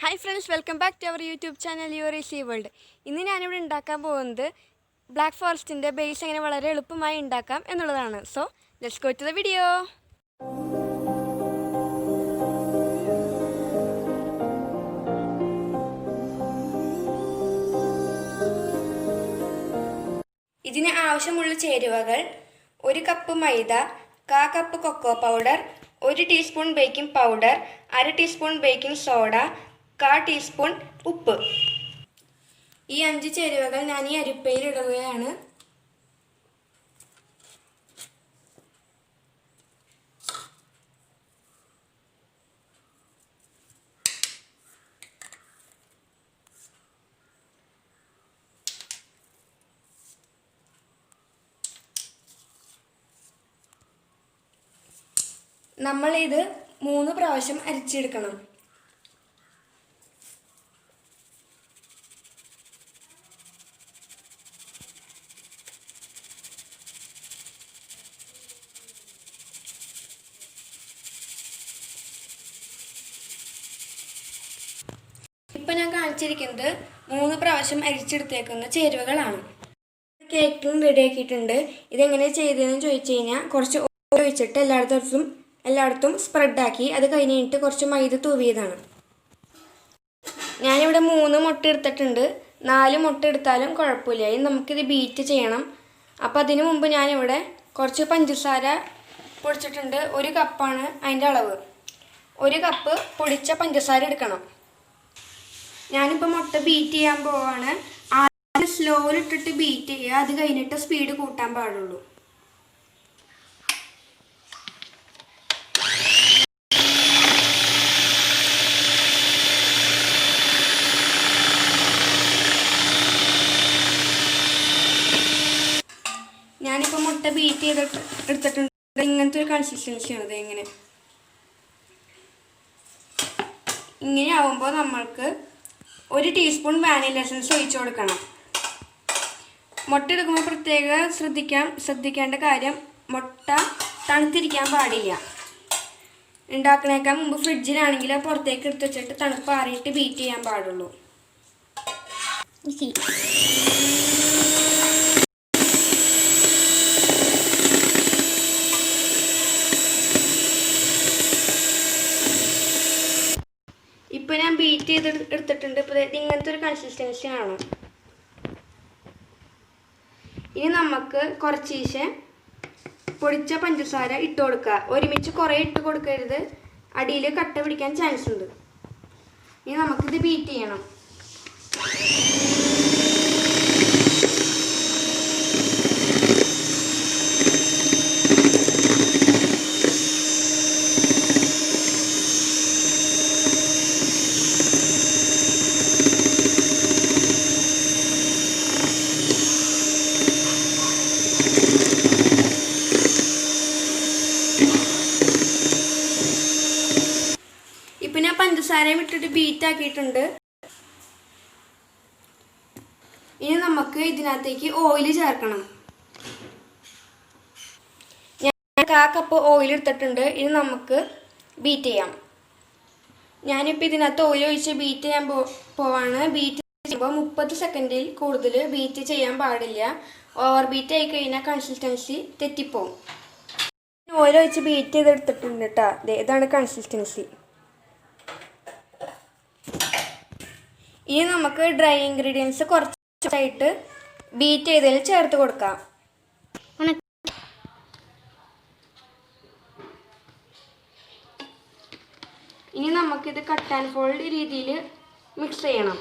Hi friends, welcome back to our YouTube channel Your Easy World. ഇന്ന് ഞാൻ ഇവിടെ ഉണ്ടാക്കാൻ പോകുന്നത് ബ്ലാക്ക് ഫോറസ്റ്റിന്റെ ബേസ് എങ്ങനെ വളരെ എളുപ്പമായി ഉണ്ടാക്കാം എന്നുള്ളതാണ്. So, let's go to the video. ഇതിന് ആവശ്യമുള്ള ചേരുവകൾ: 1 cup maida, 1/4 cup cocoa powder, 1 teaspoon baking powder, 1/2 teaspoon baking soda, 1/4 teaspoon ഉപ്പ്. ഈ 5 ചേരുവകൾ ഞാൻ ഈ അരിപ്പയിൽ ഇടുകയാണ്. നമ്മൾ ഇത് 3 പ്രാവശ്യം അരിച്ചെടുക്കണം. ഇപ്പം ഞാൻ കാണിച്ചിരിക്കുന്നത് 3 പ്രാവശ്യം അരിച്ചെടുത്തേക്കുന്ന ചേരുവകളാണ്. കേക്കും റെഡിയാക്കിയിട്ടുണ്ട്. ഇതെങ്ങനെ ചെയ്തതെന്ന് ചോദിച്ചു കഴിഞ്ഞാൽ കുറച്ച് ഓയിൽ ഒഴിച്ചിട്ട് എല്ലായിടത്തും സ്പ്രെഡാക്കി അത് കഴിഞ്ഞിട്ട് കുറച്ച് മൈദ തൂവിയതാണ്. ഞാനിവിടെ 3 മുട്ട എടുത്തിട്ടുണ്ട്. 4 മുട്ട എടുത്താലും കുഴപ്പമില്ല. ഇനി നമുക്കിത് ബീറ്റ് ചെയ്യണം. അപ്പോൾ അതിനു മുമ്പ് ഞാനിവിടെ കുറച്ച് പഞ്ചസാര പൊടിച്ചിട്ടുണ്ട്. 1 കപ്പാണ് അതിൻ്റെ അളവ്. 1 കപ്പ് പൊടിച്ച പഞ്ചസാര എടുക്കണം. ഞാനിപ്പോൾ മുട്ട ബീറ്റ് ചെയ്യാൻ പോവാണ്. ആദ്യം സ്ലോയിലിട്ടിട്ട് ബീറ്റ് ചെയ്യുക. അത് കഴിഞ്ഞിട്ട് സ്പീഡ് കൂട്ടാൻ പാടുള്ളൂ. ഞാനിപ്പോൾ മുട്ട ബീറ്റ് എടുത്തിട്ടുണ്ട്. ഇങ്ങനത്തെ ഒരു കൺസിസ്റ്റൻസിയാണത്. ഇങ്ങനെ ആവുമ്പോൾ നമ്മൾക്ക് 1 ടീസ്പൂൺ വാനില എസൻസ് ഒഴിച്ചു കൊടുക്കണം. മുട്ട എടുക്കുമ്പോൾ പ്രത്യേകം ശ്രദ്ധിക്കേണ്ട കാര്യം, മുട്ട തണുത്തിരിക്കാൻ പാടില്ല. ഉണ്ടാക്കണേക്കാൾ മുമ്പ് ഫ്രിഡ്ജിലാണെങ്കിൽ പുറത്തേക്ക് എടുത്ത് വെച്ചിട്ട് തണുപ്പാറിയിട്ട് ബീറ്റ് ചെയ്യാൻ പാടുള്ളൂ. ഇപ്പോൾ ഞാൻ ബീറ്റ് ചെയ്ത് എടുത്തിട്ടുണ്ട്. ഇപ്പോൾ ഇങ്ങനത്തെ ഒരു കൺസിസ്റ്റൻസി ആണ്. ഇനി നമുക്ക് കുറച്ചീശെ പൊടിച്ച പഞ്ചസാര ഇട്ട് കൊടുക്കുക. ഒരുമിച്ച് കുറേ ഇട്ട് കൊടുക്കരുത്, അടിയിൽ കട്ട പിടിക്കാൻ ചാൻസ് ഉണ്ട്. ഇനി നമുക്കിത് ബീറ്റ് ചെയ്യണം. ഇപ്പം ഞാൻ പഞ്ചസാരയും ഇട്ടിട്ട് ബീറ്റ് ആക്കിയിട്ടുണ്ട്. ഇനി നമുക്ക് ഇതിനകത്തേക്ക് ഓയിൽ ചേർക്കണം. ഞാൻ 1/4 കപ്പ് ഓയിൽ എടുത്തിട്ടുണ്ട്. ഇനി നമുക്ക് ബീറ്റ് ചെയ്യാം. ഞാനിപ്പോൾ ഇതിനകത്ത് ഓയിൽ ഒഴിച്ച് ബീറ്റ് ചെയ്യാൻ പോവാണ്. ബീറ്റ് ചെയ്യുമ്പോൾ 30 സെക്കൻഡിൽ കൂടുതൽ ബീറ്റ് ചെയ്യാൻ പാടില്ല. ഓവർ ബീറ്റ് ആയി കഴിഞ്ഞാൽ കൺസിസ്റ്റൻസി തെറ്റിപ്പോവും. ഓയിൽ ഒഴിച്ച് ബീറ്റ് ചെയ്തെടുത്തിട്ടുണ്ട് കേട്ടോ. ഇതാണ് കൺസിസ്റ്റൻസി. ഇനി നമുക്ക് ഡ്രൈ ഇൻഗ്രീഡിയൻസ് കുറച്ചായിട്ട് ബീറ്റ് ചെയ്തതിൽ ചേർത്ത് കൊടുക്കാം. ഇനി നമുക്കിത് കട്ട് ആൻഡ് ഫോൾഡ് രീതിയിൽ മിക്സ് ചെയ്യണം.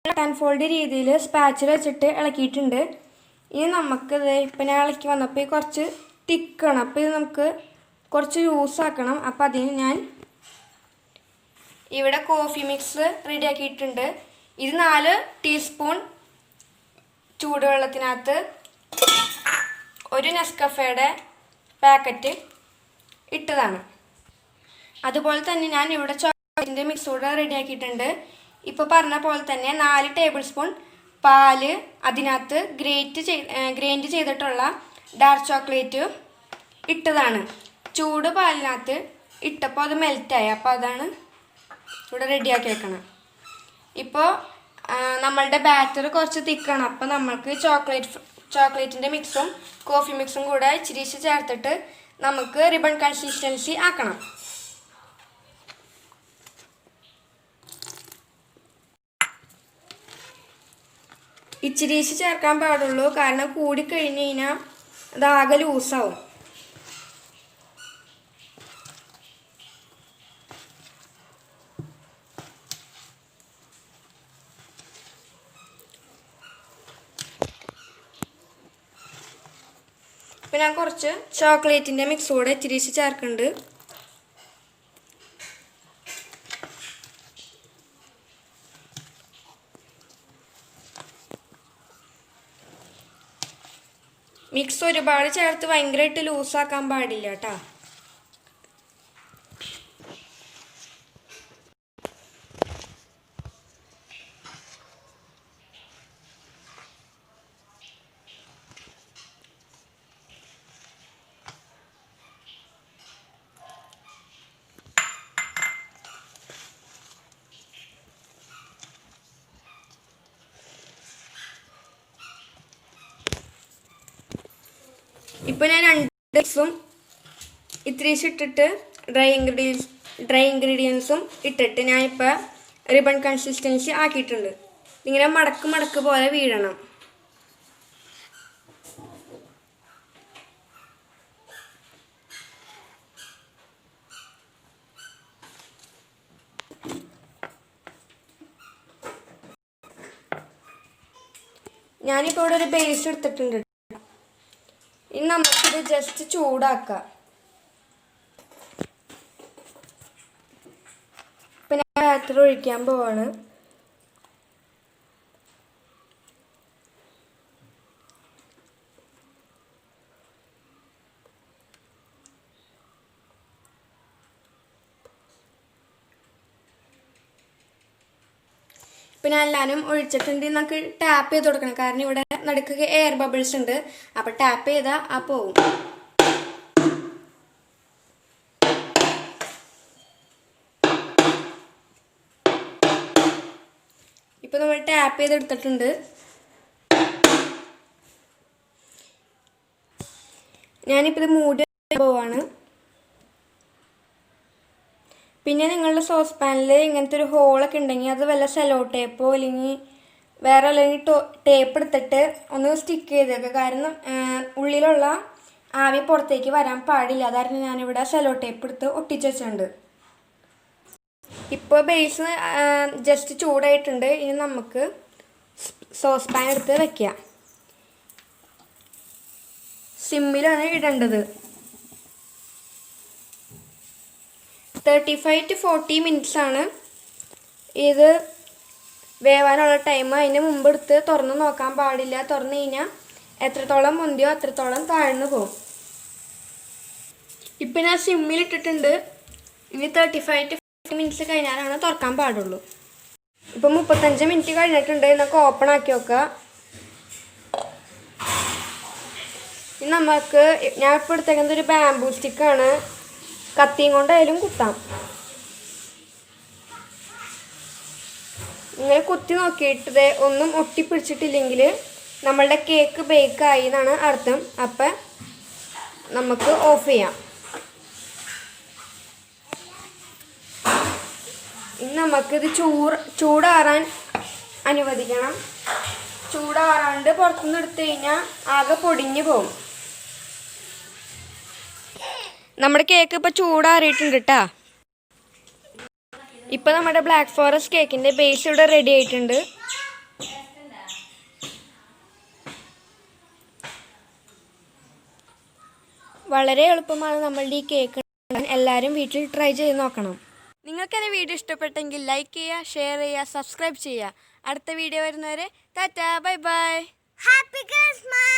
കട്ട് ആൻഡ് ഫോൾഡ് രീതിയിൽ സ്പാച്ചിൽ വെച്ചിട്ട് ഇളക്കിയിട്ടുണ്ട്. ഇനി നമുക്കിത് ഇപ്പം ഞാൻ ഇളക്കി വന്നപ്പോൾ കുറച്ച് തിക്കണം. അപ്പോൾ ഇത് നമുക്ക് കുറച്ച് ലൂസാക്കണം. അപ്പോൾ അതിന് ഞാൻ ഇവിടെ കോഫി മിക്സ് റെഡിയാക്കിയിട്ടുണ്ട്. ഇത് 4 ടീസ്പൂൺ ചൂടുവെള്ളത്തിനകത്ത് ഒരു നെസ്കഫേയുടെ പാക്കറ്റ് ഇട്ടതാണ്. അതുപോലെ തന്നെ ഞാൻ ഇവിടെ ചോക്ലേറ്റിൻ്റെ മിക്സ് കൂടെ റെഡിയാക്കിയിട്ടുണ്ട്. ഇപ്പോൾ പറഞ്ഞ പോലെ തന്നെ 4 ടേബിൾ സ്പൂൺ പാല്, അതിനകത്ത് ഗ്രൈൻഡ് ചെയ്തിട്ടുള്ള ഡാർക്ക് ചോക്ലേറ്റ് ഇട്ടതാണ്. ചൂട് പാലിനകത്ത് ഇട്ടപ്പോൾ അത് മെൽറ്റായി. അപ്പോൾ അതാണ് ഇവിടെ റെഡിയാക്കി വെക്കണം. ഇപ്പോൾ നമ്മളുടെ ബാറ്റർ കുറച്ച് തിക്കാണ്. അപ്പോൾ നമ്മൾക്ക് ചോക്ലേറ്റിൻ്റെ മിക്സും കോഫി മിക്സും കൂടെ ഇച്ചിരി ചേർത്തിട്ട് നമുക്ക് റിബൺ കൺസിസ്റ്റൻസി ആക്കണം. ഇച്ചിരീശ് ചേർക്കാൻ പാടുള്ളൂ, കാരണം കൂടിക്കഴിഞ്ഞ് കഴിഞ്ഞാൽ അതാകെ ലൂസാവും. ഇപ്പം ഞാൻ കുറച്ച് ചോക്ലേറ്റിൻ്റെ മിക്സ് കൂടെ ഇച്ചിരീശ് ചേർക്കുന്നുണ്ട്. മിക്സ് ഒരുപാട് ചേർത്ത് ഭയങ്കരമായിട്ട് ലൂസാക്കാൻ പാടില്ല കേട്ടോ. ഇപ്പോൾ ഞാൻ 2 മിക്സും ഇത്തിരീശ് ഇട്ടിട്ട് ഡ്രൈ ഇൻഗ്രീഡിയൻസും ഇട്ടിട്ട് ഞാനിപ്പോൾ റിബൺ കൺസിസ്റ്റൻസി ആക്കിയിട്ടുണ്ട്. ഇങ്ങനെ മടക്ക് പോലെ വീഴണം. ഞാനിപ്പോൾ ഇവിടെ ഒരു ബേസ് എടുത്തിട്ടുണ്ട്. ഇനി നമുക്കിത് ജസ്റ്റ് ചൂടാക്കാം. ഇപ്പം ഞാൻ ബാറ്റർ ഒഴിക്കാൻ പോവാണ്. ഇപ്പം ഞാൻ എല്ലാവരും ഒഴിച്ചിട്ടുണ്ടെങ്കിൽ നമുക്ക് ടാപ്പ് ചെയ്ത് കൊടുക്കണം, കാരണം ഇവിടെ നടുക്ക് എയർ ബബിൾസ് ഉണ്ട്. അപ്പം ടാപ്പ് ചെയ്താൽ ആ പോവും. ഇപ്പം നമ്മൾ ടാപ്പ് ചെയ്തെടുത്തിട്ടുണ്ട്. ഞാനിപ്പോൾ ഇത് മൂടി പോവാണ്. പിന്നെ നിങ്ങളുടെ സോസ് പാനിൽ ഇങ്ങനത്തെ ഒരു ഹോളൊക്കെ ഉണ്ടെങ്കിൽ അത് വല്ല സെലോ ടേപ്പോ അല്ലെങ്കിൽ ടേപ്പ് എടുത്തിട്ട് ഒന്ന് സ്റ്റിക്ക് ചെയ്തേക്കുക. കാരണം ഉള്ളിലുള്ള ആവി പുറത്തേക്ക് വരാൻ പാടില്ല. അതായിരുന്നു ഞാനിവിടെ സെലോ ടേപ്പ് എടുത്ത് ഒട്ടിച്ച് വെച്ചിട്ടുണ്ട്. ഇപ്പോൾ ബേസ് ജസ്റ്റ് ചൂടായിട്ടുണ്ട്. ഇനി നമുക്ക് സോസ് പാൻ എടുത്ത് വയ്ക്കാം. സിമ്മിലാണ് ഇടേണ്ടത്. 35 to 40 minutes ആണ് ഇത് വേവാനുള്ള ടൈം. അതിന് മുമ്പ് എടുത്ത് തുറന്ന് നോക്കാൻ പാടില്ല. തുറന്നു കഴിഞ്ഞാൽ എത്രത്തോളം മുന്തിയോ അത്രത്തോളം താഴ്ന്നു പോകും. ഇപ്പം ഞാൻ സിമ്മിലിട്ടിട്ടുണ്ട്. ഇനി 35 to 40 minutes കഴിഞ്ഞാലാണ് തുറക്കാൻ പാടുള്ളൂ. ഇപ്പം 35 minutes കഴിഞ്ഞിട്ടുണ്ട്. നമുക്ക് ഓപ്പൺ ആക്കി നോക്കാം. ഇനി നമുക്ക് ഞാൻ ഇപ്പോൾ എടുത്തേക്കുന്നത് ഒരു ബാംബൂ സ്റ്റിക്കാണ്. കത്തിയും കൊണ്ടായാലും കുത്താം. ഇങ്ങനെ കുത്തി നോക്കിയിട്ട് ഒന്നും ഒട്ടിപ്പിടിച്ചിട്ടില്ലെങ്കിൽ നമ്മളുടെ കേക്ക് ബേക്കായി എന്നാണ് അർത്ഥം. അപ്പം നമുക്ക് ഓഫ് ചെയ്യാം. ഇനി നമുക്കിത് ചൂടാറാൻ അനുവദിക്കണം. ചൂടാറാണ്ട് പുറത്തുനിന്ന് എടുത്തു കഴിഞ്ഞാൽ ആകെ പൊടിഞ്ഞു പോകും. നമ്മുടെ കേക്ക് ഇപ്പോൾ ചൂടാറിയിട്ടുണ്ട് കേട്ടോ. ഇപ്പോൾ നമ്മുടെ ബ്ലാക്ക് ഫോറസ്റ്റ് കേക്കിൻ്റെ ബേസ് ഇവിടെ റെഡി ആയിട്ടുണ്ട്. വളരെ എളുപ്പമാണ് നമ്മളുടെ ഈ കേക്ക്. എല്ലാവരും വീട്ടിൽ ട്രൈ ചെയ്ത് നോക്കണം. നിങ്ങൾക്ക് എൻ്റെ വീഡിയോ ഇഷ്ടപ്പെട്ടെങ്കിൽ ലൈക്ക് ചെയ്യുക, ഷെയർ ചെയ്യുക, സബ്സ്ക്രൈബ് ചെയ്യുക. അടുത്ത വീഡിയോ വരുന്നവരെ Tata, bye bye. Happy Christmas.